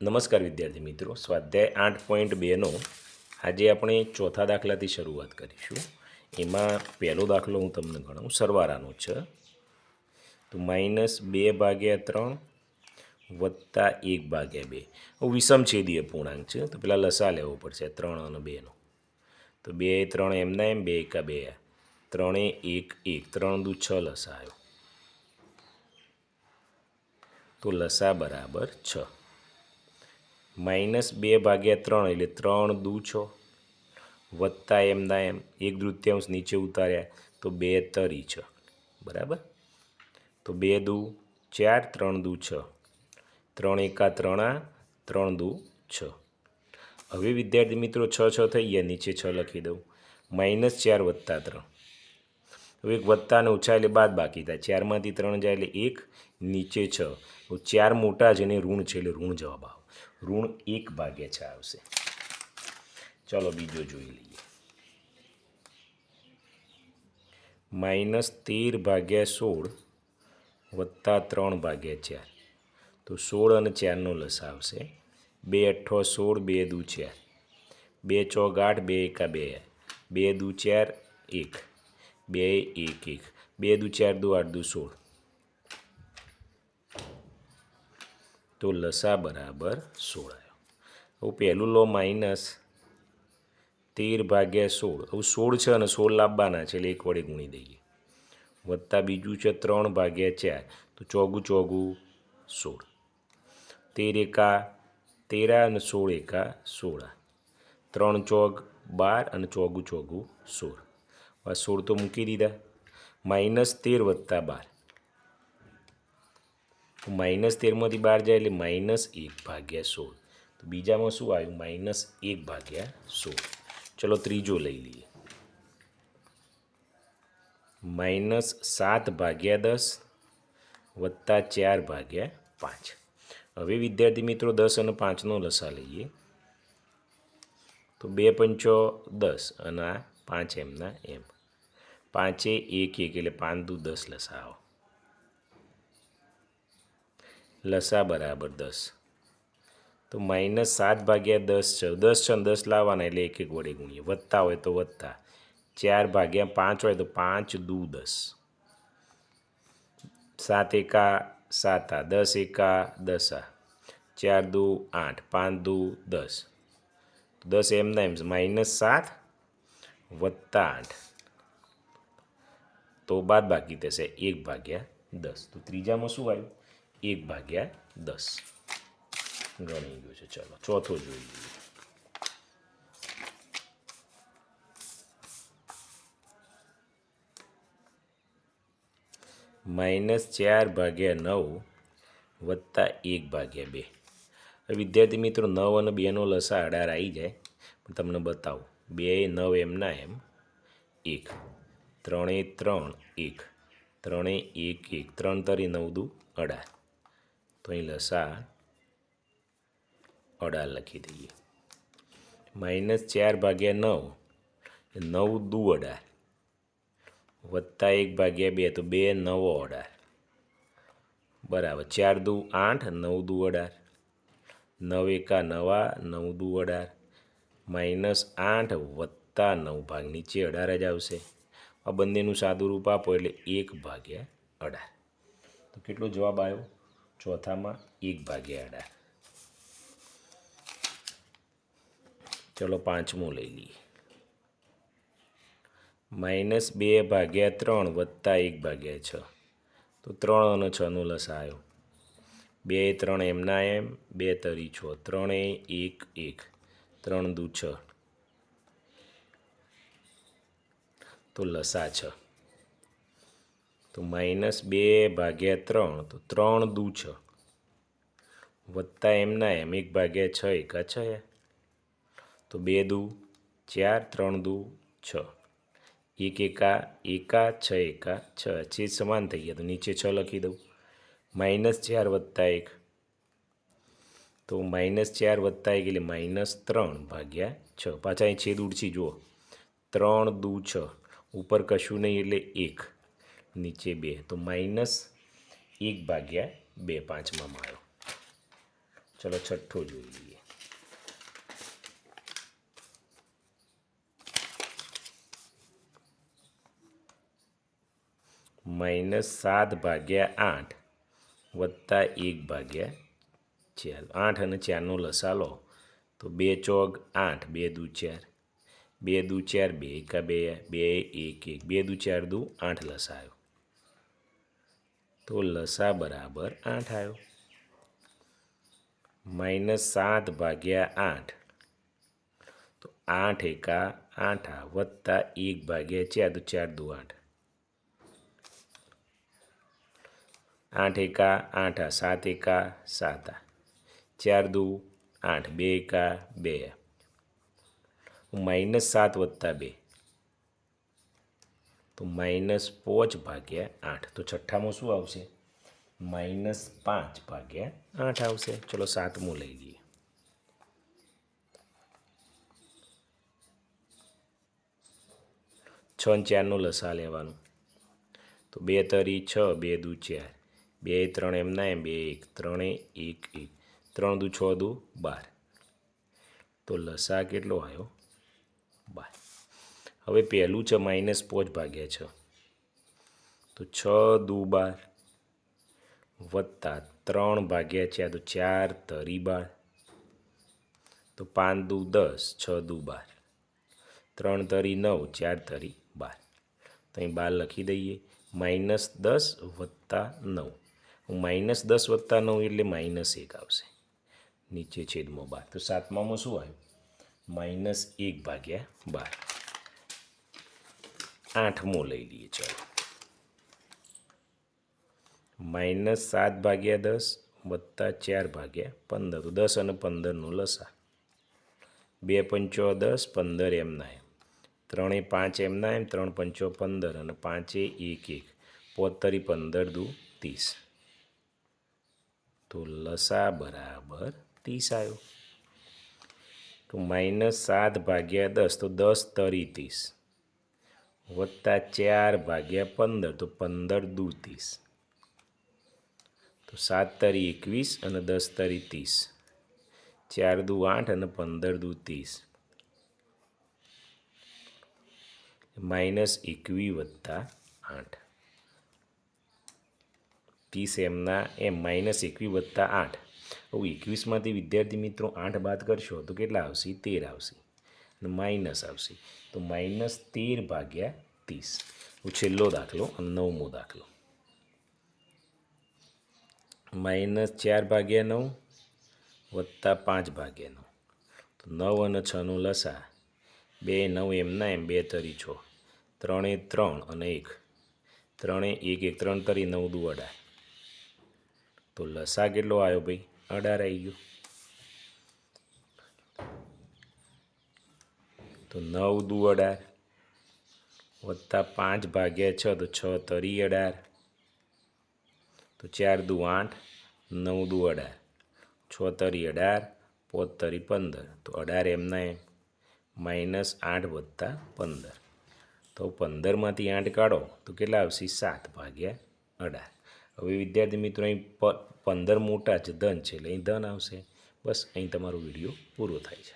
નમસ્કાર વિદ્યાર્થી મિત્રો, સ્વાધ્યાય 8.2નો આજે આપણે ચોથા દાખલાથી શરૂઆત કરીશું. એમાં પહેલો દાખલો હું તમને ગણાવું, સરવાળાનો છે. તો -2/3 વત્તા 1/2. વિષમછેદીય પૂર્ણાંક છે, તો પેલા લસા લેવો પડશે 3 અને 2નો. તો 2 3 એમના એમ, 2 એકા 2, 3 1 1, 3 દુ 6 લસા આવ્યો. તો લસા બરાબર 6. -2/3 એટલે 3 દુ 6 વત્તા એમના એમ 1/3 નીચે ઉતાર્યા તો 2 તરી 6 બરાબર. તો 2 દુ 4, 3 દુ 6, 3 એકા 3 3 દુ 6. હવે વિદ્યાર્થી મિત્રો 6 6 થઈ ગયા, નીચે 6 લખી દઉં. -4 વત્તા 3. હવે એક વત્તા અને ઓછા એટલે બાદ બાકી થાય. 4માંથી 3 જાય એટલે 1, નીચે 6. 4 મોટા છે ને ઋણ છે એટલે ઋણ જવાબ આવે. ઋણ 1/6 આવશે. ચલો બીજો જોઈ લઈએ. -13/16 વત્તા 3/4. તો 16 અને 4નો લસા આવશે. 2 8 16, 2 દુ 4, 2 ચોક 8, 2 એકા 2, 2 દુ 4 1, 2 1 1, 2 દુ 4 દુ 8 દુ 16. તો લસા બરાબર 16 આવ્યો. હવે પહેલું લો -13/16. હવે 16 છે અને 16 લાવવાના છે એટલે 1 વડે ગુણી દઈએ. વત્તા બીજું છે 3/4. તો ચોગું ચોગું 16, 13 એકા 13 અને 16 એકા 16, 3 ચોક 12 અને ચોગું ચોગું 16. 16 તો મૂકી દીધા. -13 વત્તા 12. -13માંથી 12 જાય એટલે -1/16. તો બીજામાં શું આવ્યું? -1/16. ચલો ત્રીજો લઈ લઈએ. -7/10 વત્તા 4/5. હવે વિદ્યાર્થી મિત્રો 10 અને 5નો લસા લઈએ. તો 2 પંચો 10 અને 5 એમના એમ. 5 1 1 એટલે 5 દુ 10 લસા આવો. લસા બરાબર 10. તો -7/10 છે. 10 છે ને 10 લાવવાના એટલે 1 1 વડે ગુણીએ. વત્તા હોય તો વત્તા. 4/5 હોય તો 5 દુ 10. 7 એકા 7, 10 એકા 10, 4 દુ 8, 5 દુ 10. 10 એમના એમ, -7 વત્તા 8. તો બાદ બાકી થશે 1/10. તો ત્રીજામાં શું આવ્યું? 1/10 ગણી ગયું છે. ચલો ચોથો જોઈ લઈએ. -4/9 વત્તા 1/2. વિદ્યાર્થી મિત્રો 9 અને 2નો લસા 18 આવી જાય. પણ તમને બતાવું, 2 9 એમના એમ 1, 3 3 1, 3 1 1, 3 તરી 9 દુ 18. તો અહીં લસા 18 લખી દઈએ. -4/9 9 દુ 18 વત્તા 1/2. તો 2 9 18 બરાબર. 4 દુ 8, 9 દુ 18, 9 એકા 9, 9 દુ 18, -8 વત્તા 9 ભાગ નીચે 18 જ આવશે. આ બંનેનું સાદું રૂપ આપો એટલે 1/18. તો કેટલો જવાબ આવ્યો ચોથામાં? 1/18. ચલો પાંચમો લઈ લઈએ. -2/3 વત્તા 1/6. તો 3 અને 6નો લસા આવ્યો. 2 3 એમના એમ, 2 તરી 6, 3 1 1, 3 દુ 6. તો લસા 6. તો -2/3, તો 3 દુ 6 વત્તા એમના એમ 1/6 એકા 6. તો 2 દુ 4, 3 દુ 6, 1 એકા 6 એકા 6. છેદ સમાન થઈ ગયા તો નીચે 6 લખી દઉં. -4 વત્તા 1. તો -4 વત્તા 1 એટલે -3/6. પાછા અહીં છેદ ઉડછી જુઓ. 3 દુ 6, ઉપર કશું નહીં એટલે 1, નીચે 2. તો -1/2 પાંચમામાં આવ્યો. ચલો છઠ્ઠો જોઈ લઈએ. -7/8 વત્તા 1/4. 8 અને 4નો લસા લો તો 2 ચોક 8, 2 દુ 4, 2 દુ 4, 2 એકા 2, 2 1 1, 2 દુ 4 દુ 8 લસા આવ્યો. તો લસા બરાબર 8 આવ્યો. -7/8 તો 8 એકા 8 વત્તા 1/4 તો 4 દુ 8, 8 એકા 8, 7 એકા 7, 4 દુ 8, 2 એકા 2, -7 વત્તા 2 તો -5/8. તો છઠ્ઠામાં શું આવશે? -5/8 આવશે. ચલો સાતમું લઈ લઈએ. છ અને 4નો લસા લેવાનું તો 2 તરી 6, 2 દુ 4, 2 3 એમના એમ, 2 1, 3 1 1, 3 દુ 6 દુ 12. તો લસા કેટલો આવ્યો? 12. હવે પહેલું છે -5/6 તો 6 દુ 12 વત્તા 3/4 તો 4 તરી 12, તો 5 દુ 10, 6 દુ 12, 3 તરી 9, 4 તરી 12. તો અહીં 12 લખી દઈએ. -10 વત્તા 9, -10 વત્તા 9 એટલે -1 આવશે. નીચે છેદમાં 12. તો સાતમામાં શું આવ્યું? -1/12. આઠમો લઈ લઈએ. ચાલો -7/10 વત્તા 4/15 તો 10 અને 15નો લસા. 2 પંચો 10, 15 એમના એમ, 3 5 એમના એમ, 3 પંચો 15 અને 5 1 1, 5 તરી 15 દુ 30. તો લસા બરાબર 30 આવ્યો. તો -7/10 તો 10 તરી 30 વત્તા 4/15 તો 15 દુ 30. તો 7 તરી 21 અને 10 તરી 30, 4 દુ 8 અને 15 દુ 30, -21 વત્તા 8, 30 એમના એમ, -21 વત્તા 8. હવે 21માંથી વિદ્યાર્થી મિત્રો 8 બાદ કરશો તો કેટલા આવશે? 13 આવશે અને માઇનસ આવશે. તો -13/30. છેલ્લો દાખલો અને 9મો દાખલો. -4/9 વત્તા 5/9 તો 9 અને 6નો લસા. 2 9 એમના એમ, 2 તરી 6, 3 3 અને 1, 3 1 1, 3 તરી 9 દુ 18. તો લસા કેટલો આવ્યો ભાઈ? 18 આવી ગયો. તો 9 દુ 18 વત્તા 5/6 તો 6 તરી 18, તો 4 દુ 8, 9 દુ 18, 6 તરી 18, 5 તરી 15, તો 18 એમના એમ, -8 વત્તા 15. તો 15માંથી 8 કાઢો તો કેટલા આવશે? 7/18. હવે વિદ્યાર્થી મિત્રો અહીં 15 મોટા છે, ધન છે એટલે અહીં ધન આવશે. બસ અહીં તમારો વિડીયો પૂરો થાય છે.